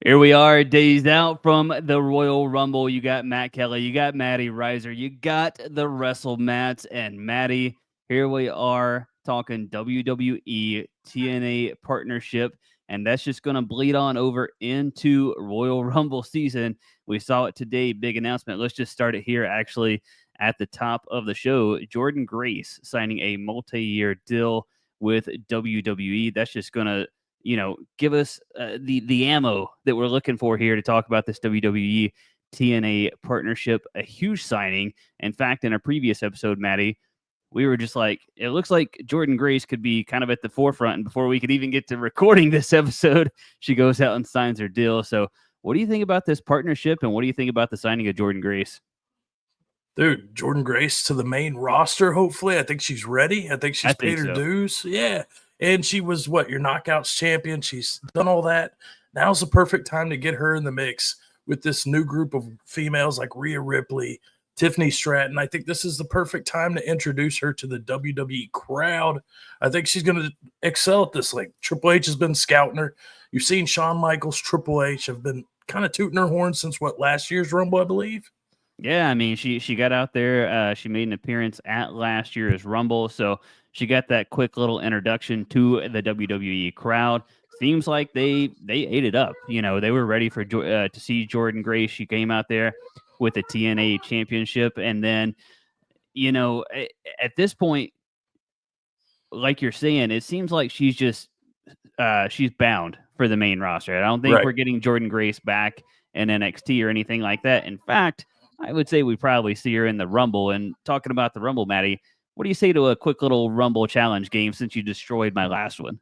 Here we are, days out from the Royal Rumble. You got Matt Kelley, you got Matty Riser, you got the Wrestle Mats, and Matty. Here we are talking WWE TNA Partnership, and that's just going to bleed on over into Royal Rumble season. We saw it today, big announcement. Let's just start it here, actually, at the top of the show. Jordan Grace signing a multi-year deal with WWE. That's just going to give us the ammo that we're looking for here to talk about this WWE TNA partnership. A huge signing. In fact, in a previous episode, Matty, we were just like, it looks like Jordan Grace could be kind of at the forefront. And before we could even get to recording this episode, she goes out and signs her deal. So, what do you think about this partnership, and what do you think about the signing of Jordan Grace? Dude, Jordan Grace to the main roster, hopefully. I think she's ready. I think she's paid her dues. Yeah. And she was your knockouts champion. She's done all that. Now's the perfect time to get her in the mix with this new group of females like Rhea Ripley, Tiffany Stratton. I think this is the perfect time to introduce her to the WWE crowd. I think she's going to excel at this. Like Triple H has been scouting her. You've seen Shawn Michaels, Triple H have been kind of tooting her horn since last year's Rumble, I believe. Yeah, I mean, she got out there. She made an appearance at last year's Rumble, so she got that quick little introduction to the WWE crowd. Seems like they ate it up. They were ready for to see Jordan Grace. She came out there with the TNA Championship, and then at this point, like you're saying, it seems like she's bound for the main roster. I don't think we're getting Jordan Grace back in NXT or anything like that. In fact, I would say we probably see her in the Rumble. And talking about the Rumble, Matty, what do you say to a quick little Rumble challenge game since you destroyed my last one?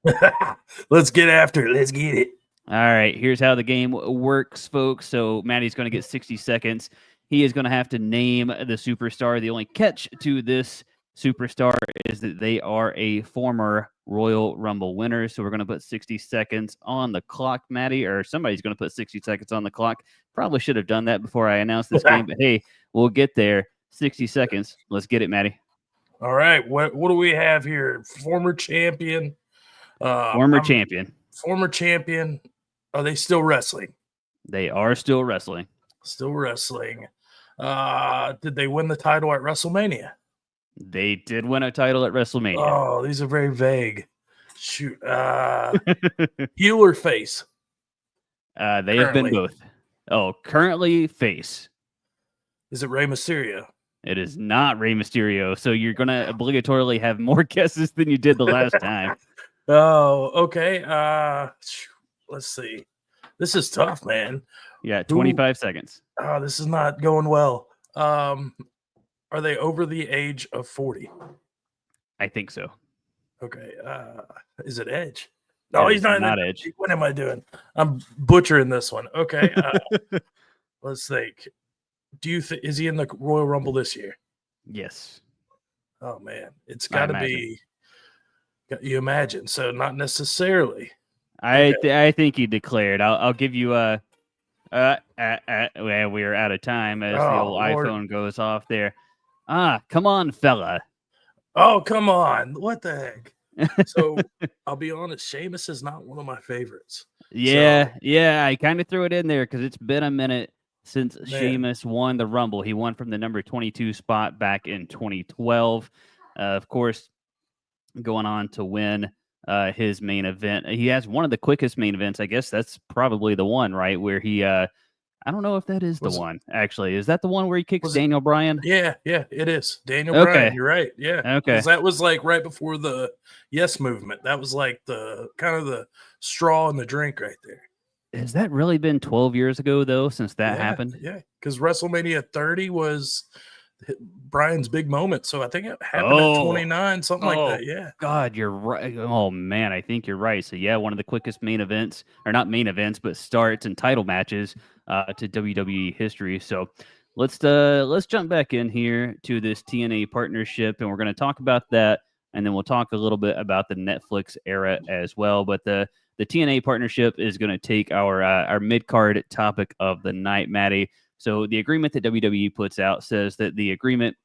Let's get after it. Let's get it. All right, here's how the game works, folks. So Matty's going to get 60 seconds. He is going to have to name the superstar. The only catch to this superstar is that they are a former Royal Rumble winner. So we're going to put 60 seconds on the clock, Matty, or somebody's going to put 60 seconds on the clock. Probably should have done that before I announced this game, but hey, we'll get there. 60 seconds. Let's get it, Matty. All right. What do we have here? Former champion. Former champion. Former champion. Are they still wrestling? They are still wrestling. Still wrestling. Did they win the title at WrestleMania? They did win a title at WrestleMania. Oh, these are very vague. Shoot. Heel or face? They have been both. Oh, currently face. Is it Rey Mysterio? It is not Rey Mysterio. So you're going to obligatorily have more guesses than you did the last time. Oh, okay. Let's see. This is tough, man. Yeah, 25 seconds. Oh, this is not going well. Are they over the age of 40? I think so. Okay. Is it Edge? No, he's not Edge. What am I doing? I'm butchering this one. Okay. Let's think. Do you think is he in the Royal Rumble this year? Yes. Oh man, it's got to be. You imagine? So not necessarily. I think he declared. I'll give you a. Well, we're out of time as the old iPhone goes off there. Come on, fella. Oh, come on. What the heck? So I'll be honest, Sheamus is not one of my favorites. Yeah, I kind of threw it in there because it's been a minute since Sheamus won the Rumble. He won from the number 22 spot back in 2012. Of course, going on to win his main event. He has one of the quickest main events. I guess that's probably the one, right? Where he, I don't know if that is the one, actually. Is that the one where he kicks Daniel Bryan? Yeah, it is. Daniel Bryan, you're right. Yeah. Okay. Because that was like right before the Yes movement. That was like the kind of the straw in the drink right there. Has that really been 12 years ago, though, since that happened? Yeah, because WrestleMania 30 was Bryan's big moment. So I think it happened at 29, something like that. Yeah. God, you're right. Oh, man, I think you're right. So, yeah, one of the quickest main events, or not main events, but starts and title matches to WWE history. So let's jump back in here to this TNA partnership, and we're going to talk about that, and then we'll talk a little bit about the Netflix era as well. But the TNA partnership is going to take our mid-card topic of the night, Matty. So the agreement that WWE puts out says that the agreement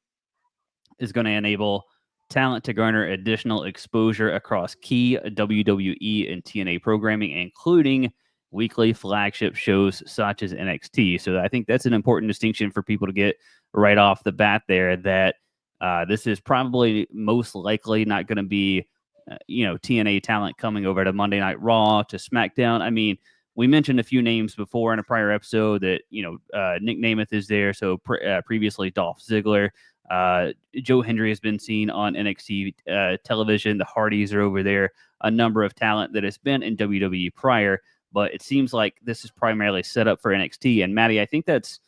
is going to enable talent to garner additional exposure across key WWE and TNA programming, including weekly flagship shows such as NXT. So I think that's an important distinction for people to get right off the bat there, that this is probably most likely not going to be, TNA talent coming over to Monday Night Raw, to SmackDown. I mean, we mentioned a few names before in a prior episode that, Nick Namath is there. So previously Dolph Ziggler. Joe Hendry has been seen on NXT television. The Hardys are over there. A number of talent that has been in WWE prior, but it seems like this is primarily set up for NXT. And Matty, I think that's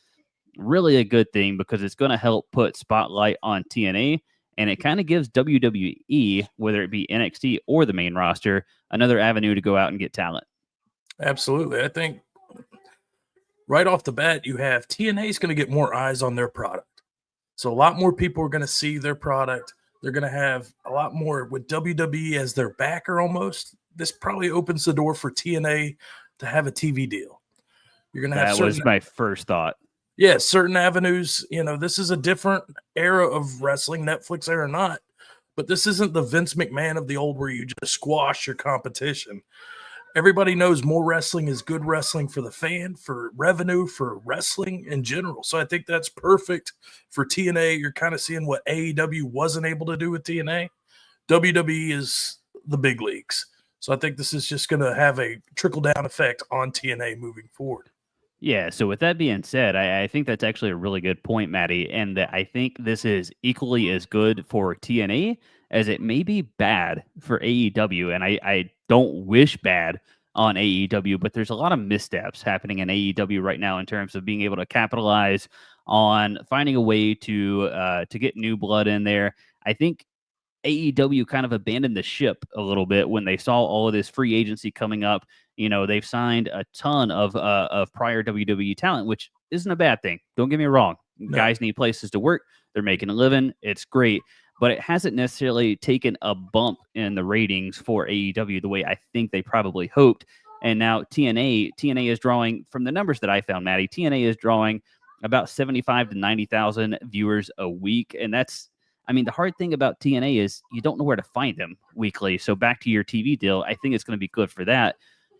really a good thing because it's going to help put spotlight on TNA, and it kind of gives WWE, whether it be NXT or the main roster, another avenue to go out and get talent. Absolutely. I think right off the bat, you have TNA is going to get more eyes on their product. So a lot more people are going to see their product. They're going to have a lot more with WWE as their backer almost. This probably opens the door for TNA to have a TV deal. You're going to have that was my first thought. Yeah, certain avenues. This is a different era of wrestling, Netflix era or not. But this isn't the Vince McMahon of the old where you just squash your competition. Everybody knows more wrestling is good wrestling for the fan, for revenue, for wrestling in general. So I think that's perfect for TNA. You're kind of seeing what AEW wasn't able to do with TNA. WWE is the big leagues. So I think this is just going to have a trickle-down effect on TNA moving forward. Yeah, so with that being said, I think that's actually a really good point, Matty, and that I think this is equally as good for TNA as it may be bad for AEW. And I don't wish bad on AEW, but there's a lot of missteps happening in AEW right now in terms of being able to capitalize on finding a way to get new blood in there. I think AEW kind of abandoned the ship a little bit when they saw all of this free agency coming up. They've signed a ton of prior WWE talent, which isn't a bad thing. Don't get me wrong. No. Guys need places to work. They're making a living. It's great. But it hasn't necessarily taken a bump in the ratings for AEW the way I think they probably hoped. And now TNA is drawing, from the numbers that I found, Matty, TNA is drawing about 75 to 90,000 viewers a week. And the hard thing about TNA is you don't know where to find them weekly. So back to your TV deal, I think it's going to be good for that.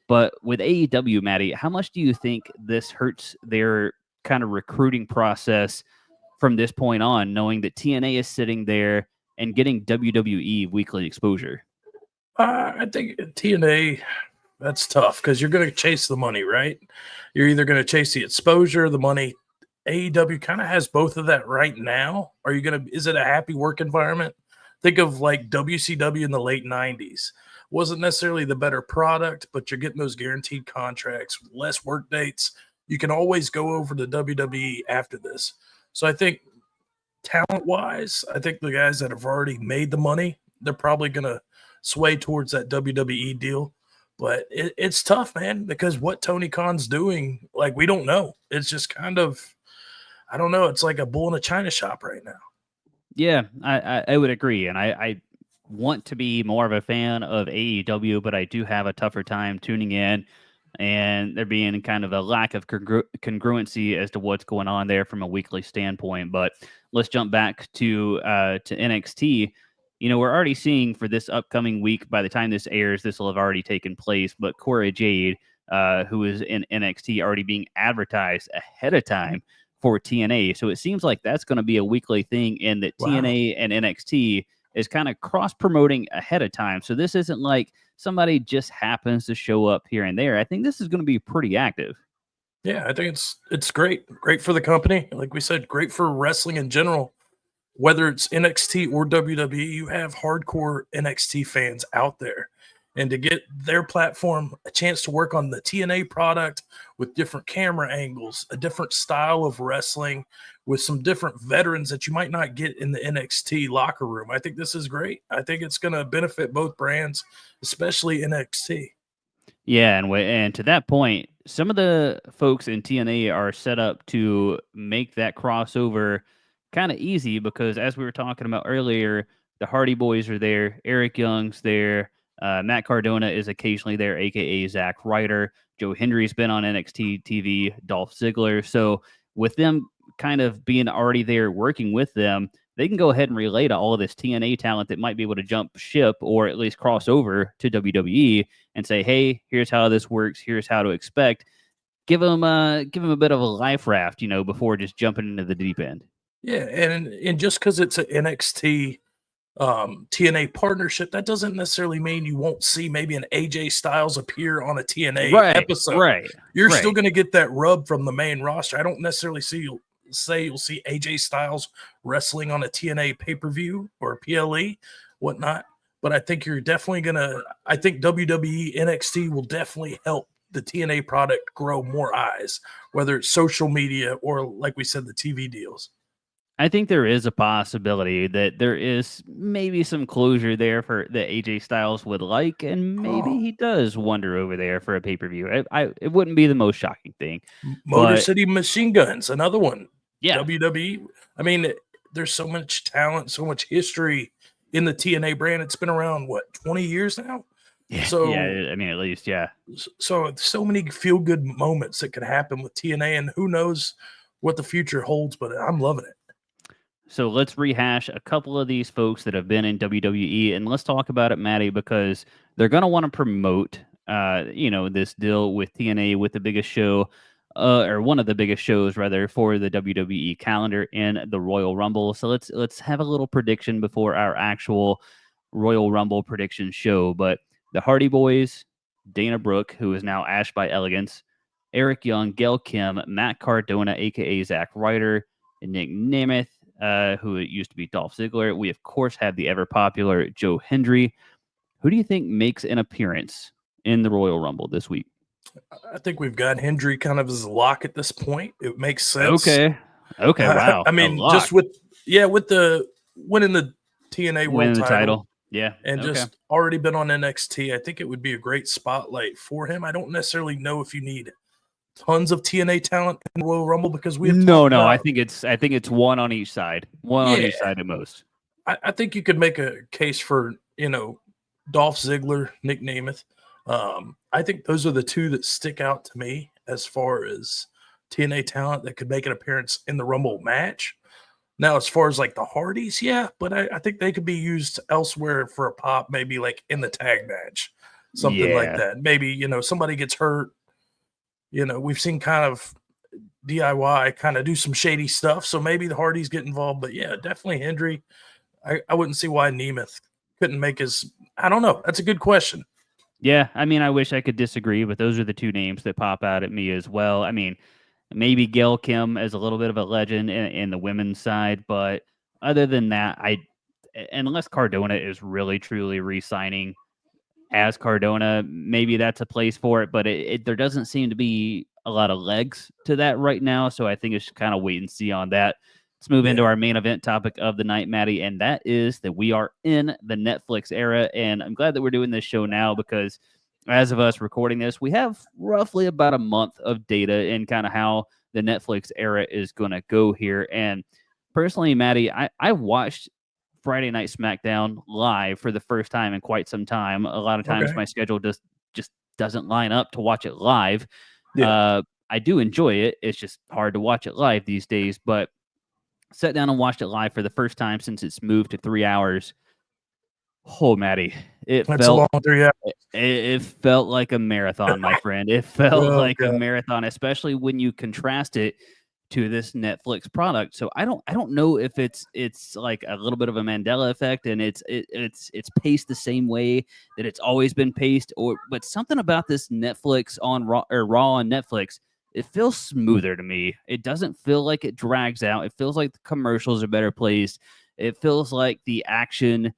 But with AEW, Matty, how much do you think this hurts their kind of recruiting process from this point on, knowing that TNA is sitting there and getting WWE weekly exposure? I think TNA, that's tough because you're going to chase the money, right? You're either going to chase the exposure, the money. AEW kind of has both of that right now. Is it a happy work environment? Think of like WCW in the late 90s. Wasn't necessarily the better product, but you're getting those guaranteed contracts, less work dates. You can always go over to WWE after this. So I think talent-wise, I think the guys that have already made the money, they're probably going to sway towards that WWE deal. But it's tough, man, because what Tony Khan's doing, like, we don't know. It's just kind of, I don't know. It's like a bull in a china shop right now. Yeah, I would agree. And I want to be more of a fan of AEW, but I do have a tougher time tuning in and there being kind of a lack of congruency as to what's going on there from a weekly standpoint. But let's jump back to NXT. We're already seeing for this upcoming week, by the time this airs, this will have already taken place. But Cora Jade, who is in NXT, already being advertised ahead of time for TNA. So it seems like that's going to be a weekly thing, and that TNA and NXT is kind of cross-promoting ahead of time. So this isn't like somebody just happens to show up here and there. I think this is going to be pretty active. Yeah, I think it's great. Great for the company. Like we said, great for wrestling in general. Whether it's NXT or WWE, you have hardcore NXT fans out there. And to get their platform a chance to work on the TNA product with different camera angles, a different style of wrestling, with some different veterans that you might not get in the NXT locker room. I think this is great. I think it's going to benefit both brands, especially NXT. Yeah, and to that point, some of the folks in TNA are set up to make that crossover kind of easy because, as we were talking about earlier, the Hardy Boys are there, Eric Young's there, Matt Cardona is occasionally there, aka Zack Ryder. Joe Hendry's been on NXT TV, Dolph Ziggler. So with them kind of being already there working with them, they can go ahead and relay to all of this TNA talent that might be able to jump ship or at least cross over to WWE and say, hey, here's how this works. Here's how to expect. Give them a bit of a life raft, before just jumping into the deep end. Yeah, and just because it's an NXT TNA partnership, that doesn't necessarily mean you won't see maybe an AJ Styles appear on a TNA Right, episode. right, You're still right. going to get that rub from the main roster. I don't necessarily say you'll see AJ Styles wrestling on a TNA pay-per-view or a PLE, whatnot. But I think you're definitely I think WWE NXT will definitely help the TNA product grow more eyes, whether it's social media or, like we said, the TV deals. I think there is a possibility that there is maybe some closure there for that AJ Styles would like, and maybe Oh, he does wander over there for a pay per view. It wouldn't be the most shocking thing, Motor but City Machine Guns, another one. yeah, WWE. I mean, there's so much talent, so much history in the TNA brand. It's been around what 20 years now. So, yeah. I mean, at least, yeah. so many feel good moments that could happen with TNA, and who knows what the future holds. But I'm loving it. So let's rehash a couple of these folks that have been in WWE, and let's talk about it, Matty, because they're going to want to promote, this deal with TNA with the biggest show, or one of the biggest shows rather for the WWE calendar in the Royal Rumble. So let's have a little prediction before our actual Royal Rumble prediction show. But the Hardy Boys, Dana Brooke, who is now Ash by Elegance, Eric Young, Gail Kim, Matt Cardona, aka Zack Ryder, and Nick Nemeth, who used to be Dolph Ziggler. We, of course, have the ever popular Joe Hendry. Who do you think makes an appearance in the Royal Rumble this week? I think we've got Hendry kind of as a lock at this point. It makes sense. Okay. Okay. Wow. I A mean, lock. just with the winning the TNA World Winning the title title. Yeah. and Okay. just already been on NXT, I think it would be a great spotlight for him. I don't necessarily know if you need tons of TNA talent in the Royal Rumble because we have talked No. I about, think it's one on each side. One on yeah, each side at most. I think you could make a case for, Dolph Ziggler, Nick Nemeth. I think those are the two that stick out to me as far as TNA talent that could make an appearance in the Rumble match. Now, as far as like the Hardys, yeah, but I think they could be used elsewhere for a pop, maybe like in the tag match, something like Yeah. that. Maybe, somebody gets hurt. We've seen kind of DIY kind of do some shady stuff. So maybe the Hardys get involved. But yeah, definitely Hendry. I wouldn't see why Nemeth couldn't make his. I don't know. That's a good question. Yeah. I mean, I wish I could disagree, but those are the two names that pop out at me as well. I mean, maybe Gail Kim as a little bit of a legend in the women's side, but other than that, unless Cardona is really truly re-signing as Cardona, maybe that's a place for it. But there doesn't seem to be a lot of legs to that right now, so I think it's kind of wait and see on that. Let's move into Yeah. our main event topic of the night, Matty, and that is that we are in the Netflix era, and I'm glad that we're doing this show now because as of us recording this, we have roughly about a month of data in kind of how the Netflix era is going to go here. And personally, Matty, I watched Friday Night SmackDown live for the first time in quite some time. A lot of times Okay. my schedule just doesn't line up to watch it live. Yeah. I do enjoy it. It's just hard to watch it live these days, but sat down and watched it live for the first time since it's moved to 3 hours. Oh, Matty, it That's a felt long 3 hours. it felt like a marathon, my friend. It felt Oh, like a God. marathon, especially when you contrast it to this Netflix product. So I don't know if it's like a little bit of a Mandela effect and it's paced the same way that it's always been paced, but something about this Netflix on Raw on Netflix, it feels smoother to me. It doesn't feel like it drags out. It feels like the commercials are better placed. It feels like the action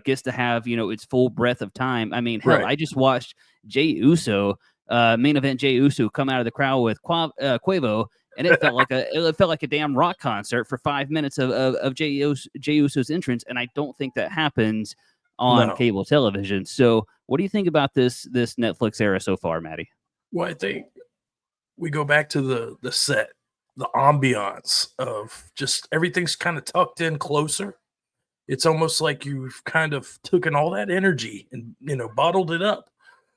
gets to have its full breadth of time. I mean, hell, Right. I just watched Jey Uso, main event Jey Uso, come out of the crowd with Quavo, and it felt like a damn rock concert for 5 minutes of Jey Uso's entrance, and I don't think that happens on No. cable television. So, what do you think about this Netflix era so far, Matty? Well, I think we go back to the set, the ambiance of just everything's kind of tucked in closer. It's almost like you've kind of taken all that energy and bottled it up.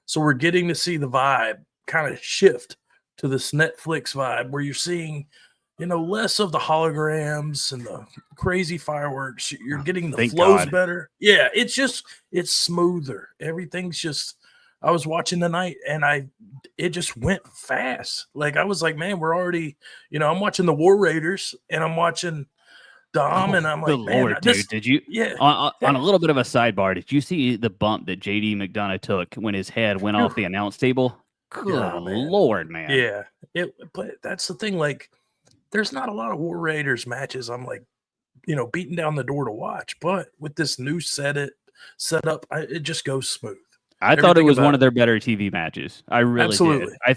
So we're getting to see the vibe kind of shift to this Netflix vibe where you're seeing less of the holograms and the crazy fireworks. You're getting the Thank flows God. better. Yeah, it's smoother. Everything's just. I was watching tonight and it just went fast. Like I was like, man, we're already, I'm watching the War Raiders and I'm watching Dom, and Oh, I'm good like, man, Lord, dude. Did you yeah, on a little bit of a sidebar, did you see the bump that JD McDonough took when his head went off the announce table? Good yeah, man, Lord, man. yeah. But that's the thing. Like, there's not a lot of War Raiders matches. I'm like, beating down the door to watch. But with this new setup, it just goes smooth. I thought it Everything was about one it. of their better TV matches. I really did. Absolutely. I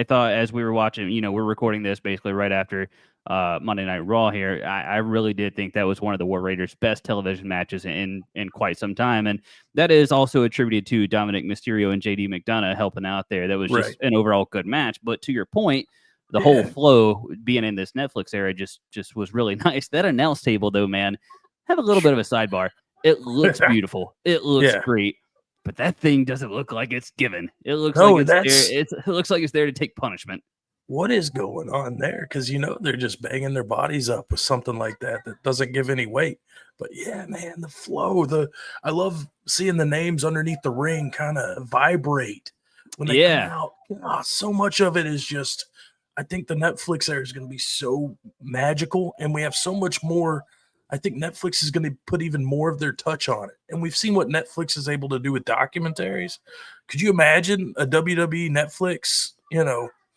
thought as we were watching, we're recording this basically right after Monday Night Raw here. I really did think that was one of the War Raiders' best television matches in quite some time, and that is also attributed to Dominic Mysterio and JD McDonough helping out there. That was Right. just an overall good match. But to your point, the whole Yeah. flow being in this Netflix era just was really nice. That announce table though, man, have a little bit of a sidebar. It looks beautiful. It looks Yeah. great. But that thing doesn't look like it's given. It looks like No, it's there. that's It looks like it's there to take punishment. what is going on there? Because they're just banging their bodies up with something like that doesn't give any weight. But yeah, man, the flow, I love seeing the names underneath the ring kind of vibrate when they come Yeah. out. So much of it is just. I think the Netflix era is going to be so magical, and we have so much more. I think Netflix is going to put even more of their touch on it, and we've seen what Netflix is able to do with documentaries. Could you imagine a WWE Netflix?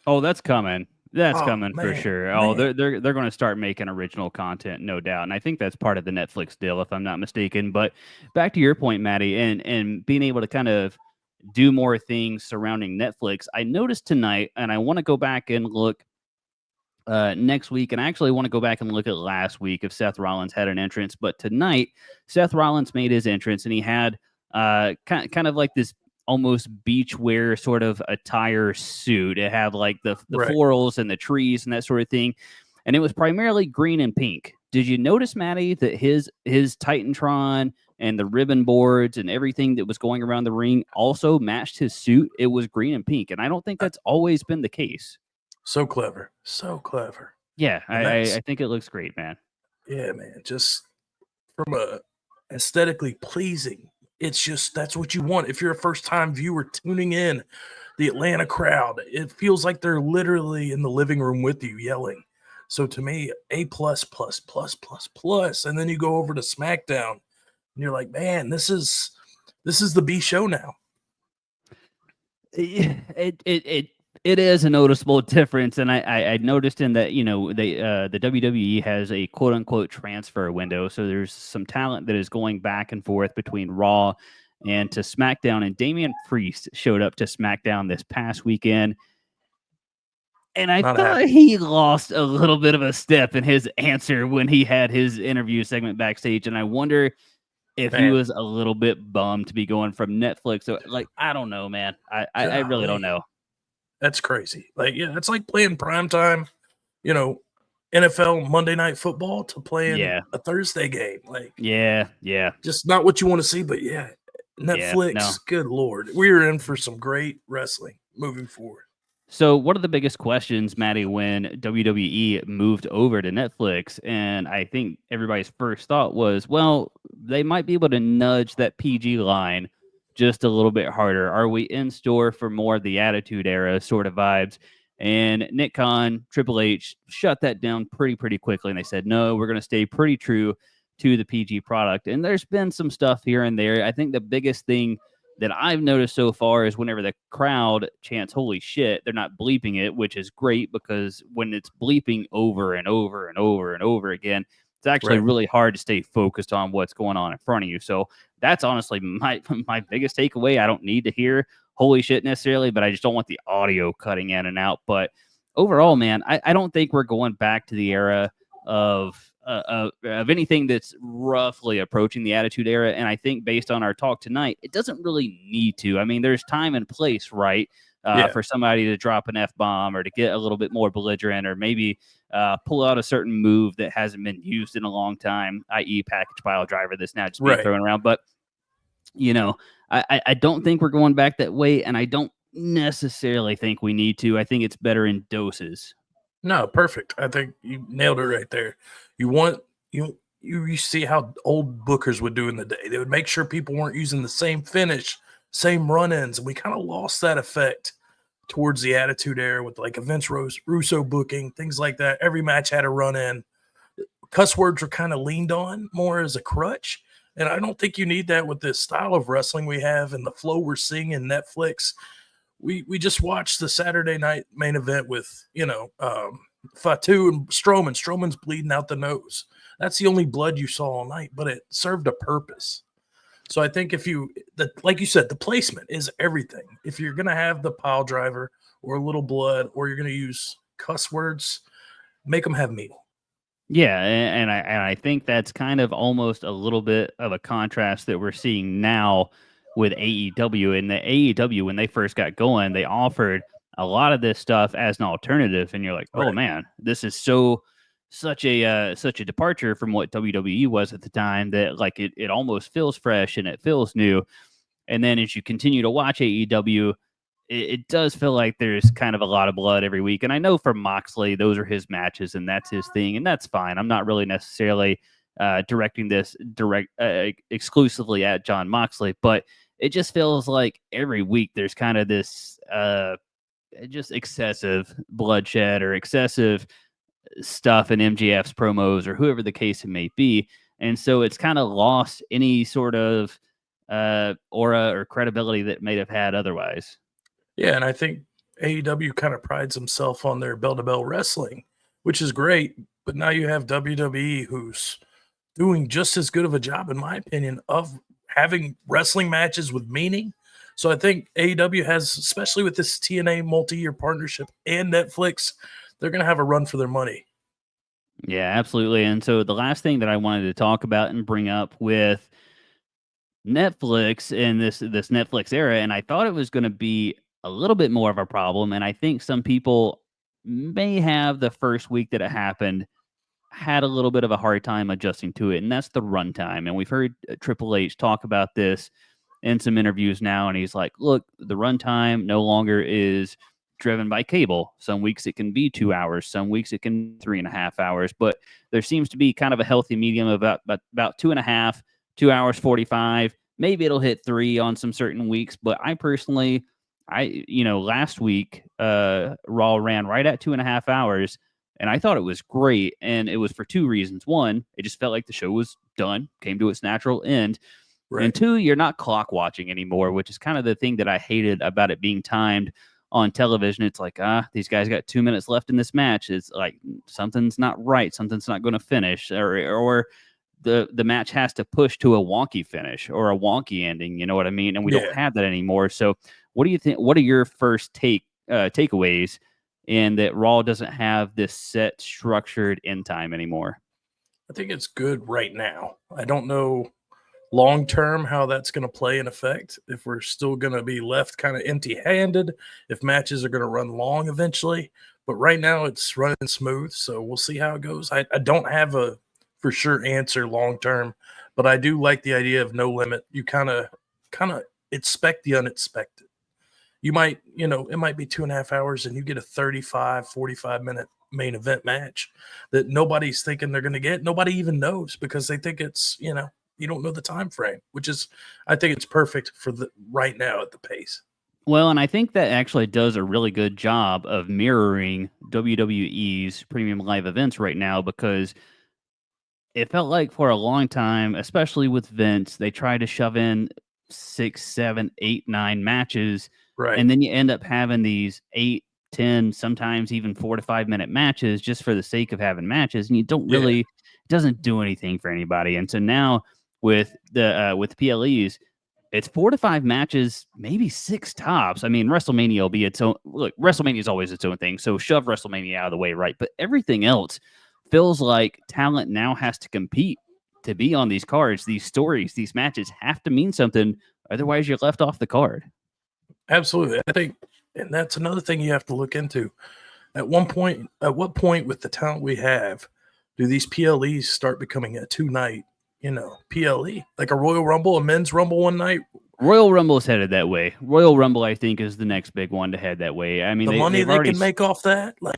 Oh, that's coming. That's Oh coming for man, sure. Oh, man. they're going to start making original content, no doubt. And I think that's part of the Netflix deal, if I'm not mistaken. But back to your point, Matty, and being able to kind of do more things surrounding Netflix. I noticed tonight, and I want to go back and look next week, and I actually want to go back and look at last week if Seth Rollins had an entrance. But tonight, Seth Rollins made his entrance, and he had kind of like this almost beachwear sort of attire suit. It had like the Right. florals and the trees and that sort of thing, and it was primarily green and pink. Did you notice, Matty, that his Titantron and the ribbon boards and everything that was going around the ring also matched his suit? It was green and pink, and I don't think that's always been the case. So clever, so clever, Yeah, and I think it looks great, man. yeah, man. Just from a aesthetically pleasing. It's just that's what you want. If you're a first time viewer tuning in, the Atlanta crowd, it feels like they're literally in the living room with you yelling. So to me, A plus plus plus plus plus, and then you go over to SmackDown, and you're like, man, this is the B show now. It is a noticeable difference, and I noticed in that they the WWE has a quote unquote transfer window, so there's some talent that is going back and forth between Raw and to SmackDown, and Damian Priest showed up to SmackDown this past weekend. And I Not thought happy. he lost a little bit of a step in his answer when he had his interview segment backstage, and I wonder if he Man, was a little bit bummed to be going from Netflix. So, like, I don't know, man. I really don't golly, know. that's crazy. Like, yeah, it's like playing primetime, you know, NFL Monday Night Football to playing Yeah, a Thursday game. Like, yeah, just not what you want to see, but yeah, yeah. No. Netflix, good Lord. We're in for some great wrestling moving forward. So, one of the biggest questions, Matty, when WWE moved over to Netflix, and I think everybody's first thought was, well, they might be able to nudge that PG line just a little bit harder. Are we in store for more of the Attitude Era sort of vibes? And Nick Khan, Triple H shut that down pretty quickly, and they said, no, we're going to stay pretty true to the PG product. And there's been some stuff here and there. I think the biggest thing that I've noticed so far is whenever the crowd chants "Holy shit," they're not bleeping it, which is great because when it's bleeping over and over and over and over again, it's actually Right. really hard to stay focused on what's going on in front of you. So that's honestly my biggest takeaway. I don't need to hear "Holy shit" necessarily, but I just don't want the audio cutting in and out. But overall, man, I don't think we're going back to the era of anything that's roughly approaching the Attitude Era. And I think based on our talk tonight, it doesn't really need to. I mean, there's time and place, right? Yeah. For somebody to drop an F-bomb or to get a little bit more belligerent or maybe pull out a certain move that hasn't been used in a long time, i.e. package pile driver that's now just being Right. thrown around. But, I don't think we're going back that way, and I don't necessarily think we need to. I think it's better in doses. No, perfect. I think you nailed it right there. You see how old bookers would do in the day. They would make sure people weren't using the same finish, same run-ins, and we kind of lost that effect towards the Attitude Era with like a Vince Russo booking, things like that. Every match had a run-in. Cuss words were kind of leaned on more as a crutch, and I don't think you need that with this style of wrestling we have and the flow we're seeing in Netflix. We just watched the Saturday night main event with Fatu and Strowman. Strowman's bleeding out the nose. That's the only blood you saw all night, but it served a purpose. So I think like you said, the placement is everything. If you're gonna have the pile driver or a little blood, or you're gonna use cuss words, make them have meaning. Yeah, and I think that's kind of almost a little bit of a contrast that we're seeing now with AEW. And the AEW, when they first got going, they offered a lot of this stuff as an alternative, and you're like, oh Right. man, this is such a departure from what WWE was at the time, that like it almost feels fresh and it feels new. And then as you continue to watch AEW, it does feel like there's kind of a lot of blood every week. And I know for Moxley, those are his matches and that's his thing, and that's fine. I'm not really necessarily directing this exclusively at John Moxley, but it just feels like every week there's kind of this just excessive bloodshed or excessive stuff in MJF's promos or whoever the case it may be. And so it's kind of lost any sort of aura or credibility that may have had otherwise. Yeah, and I think AEW kind of prides himself on their bell-to-bell wrestling, which is great. But now you have WWE, who's doing just as good of a job, in my opinion, of having wrestling matches with meaning. So I think AEW has, especially with this TNA multi-year partnership and Netflix, they're going to have a run for their money. Yeah, absolutely. And so the last thing that I wanted to talk about and bring up with Netflix and this Netflix era, and I thought it was going to be a little bit more of a problem, and I think some people may have the first week that it happened had a little bit of a hard time adjusting to it, and that's the runtime. And we've heard Triple H talk about this in some interviews now, and he's like, "Look, the runtime no longer is driven by cable. Some weeks it can be 2 hours, some weeks it can be 3.5 hours, but there seems to be kind of a healthy medium of about 2.5, 2 hours 45. Maybe it'll hit 3 on some certain weeks, but I personally, last week, Raw ran right at 2.5 hours." And I thought it was great. And it was for two reasons. One, it just felt like the show was done, came to its natural end. And Right. two, you're not clock watching anymore, which is kind of the thing that I hated about it being timed on television. It's like, these guys got 2 minutes left in this match. It's like something's not right. Something's not going to finish. Or the match has to push to a wonky finish or a wonky ending. You know what I mean? And we don't Yeah. have that anymore. So what do you think? What are your first takeaways in that Raw doesn't have this set structured end time anymore? I think it's good right now. I don't know long term how that's going to play in effect, if we're still going to be left kind of empty handed, if matches are going to run long eventually. But right now it's running smooth. So we'll see how it goes. I don't have a for sure answer long term, but I do like the idea of no limit. You kind of expect the unexpected. You might, it might be 2.5 hours and you get a 35, 45-minute main event match that nobody's thinking they're going to get. Nobody even knows because they think it's, you don't know the time frame, which is, I think it's perfect for the right now at the pace. Well, and I think that actually does a really good job of mirroring WWE's premium live events right now, because it felt like for a long time, especially with Vince, they tried to shove in 6, 7, 8, 9 matches, Right. and then you end up having these 8, 10, sometimes even 4 to 5 minute matches just for the sake of having matches, and you don't Yeah. really, it doesn't do anything for anybody. And so now with PLEs, it's 4 to 5 matches, maybe 6 tops. I mean, WrestleMania will be its own. Look, WrestleMania is always its own thing, so shove WrestleMania out of the way, right? But everything else feels like talent now has to compete to be on these cards. These stories, these matches have to mean something, otherwise you're left off the card. Absolutely. I think, and that's another thing you have to look into. At what point with the talent we have, do these PLEs start becoming a 2-night, PLE? Like a Royal Rumble, a men's Rumble one night, Royal Rumble is headed that way. Royal Rumble, I think, is the next big one to head that way. I mean, The money they've they already can make off that, like,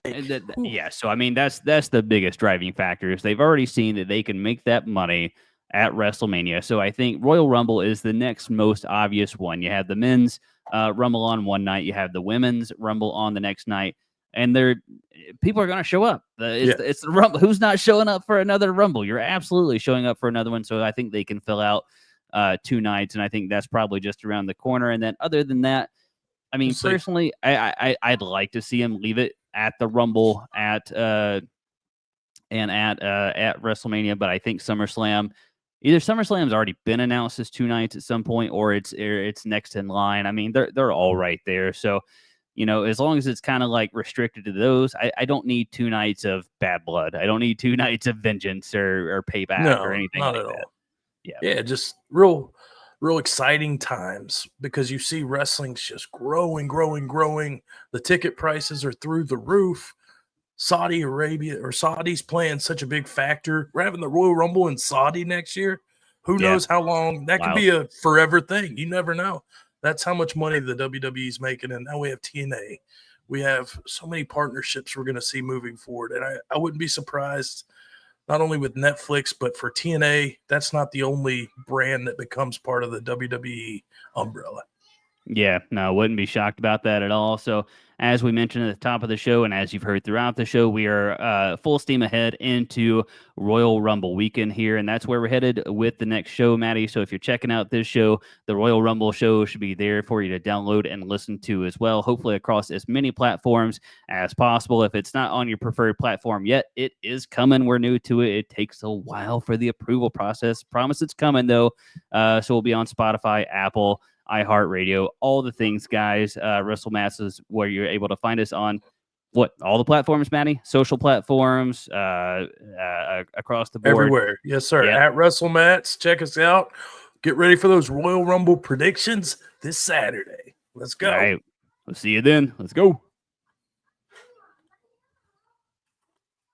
yeah. So I mean, that's the biggest driving factor is they've already seen that they can make that money at WrestleMania. So I think Royal Rumble is the next most obvious one. You have the men's Rumble on one night, you have the women's Rumble on the next night, and people are going to show up. It's the Rumble. Who's not showing up for another Rumble? You're absolutely showing up for another one. So I think they can fill out 2 nights, and I think that's probably just around the corner. And then other than that, I mean, personally, I'd like to see him leave it at the Rumble at WrestleMania, but I think either SummerSlam's already been announced as 2 nights at some point, or it's next in line. I mean, they're all right there. So, as long as it's kind of like restricted to those, I don't need 2 nights of Bad Blood. I don't need 2 nights of Vengeance or Payback or anything not like at that. all. Yeah, just real exciting times because you see wrestling's just growing. The ticket prices are through the roof. Saudi Arabia or Saudi's playing such a big factor. We're having the Royal Rumble in Saudi next year. Who knows how long that could be a forever thing. You never know. That's how much money the WWE is making. And now we have TNA. We have so many partnerships we're going to see moving forward. And I wouldn't be surprised not only with Netflix, but for TNA, that's not the only brand that becomes part of the WWE umbrella. Yeah, no, wouldn't be shocked about that at all. So, as we mentioned at the top of the show, and as you've heard throughout the show, we are full steam ahead into Royal Rumble weekend here, and that's where we're headed with the next show, Matty. So, if you're checking out this show, the Royal Rumble show should be there for you to download and listen to as well, hopefully across as many platforms as possible. If it's not on your preferred platform yet, it is coming. We're new to it. It takes a while for the approval process. Promise it's coming, though. So, we'll be on Spotify, Apple, iHeartRadio, all the things, guys. WrestleMats is where you're able to find us on all the platforms, Matty? Social platforms, across the board. Everywhere. Yes, sir. Yep. At WrestleMats. Check us out. Get ready for those Royal Rumble predictions this Saturday. Let's go. All right. We'll see you then. Let's go.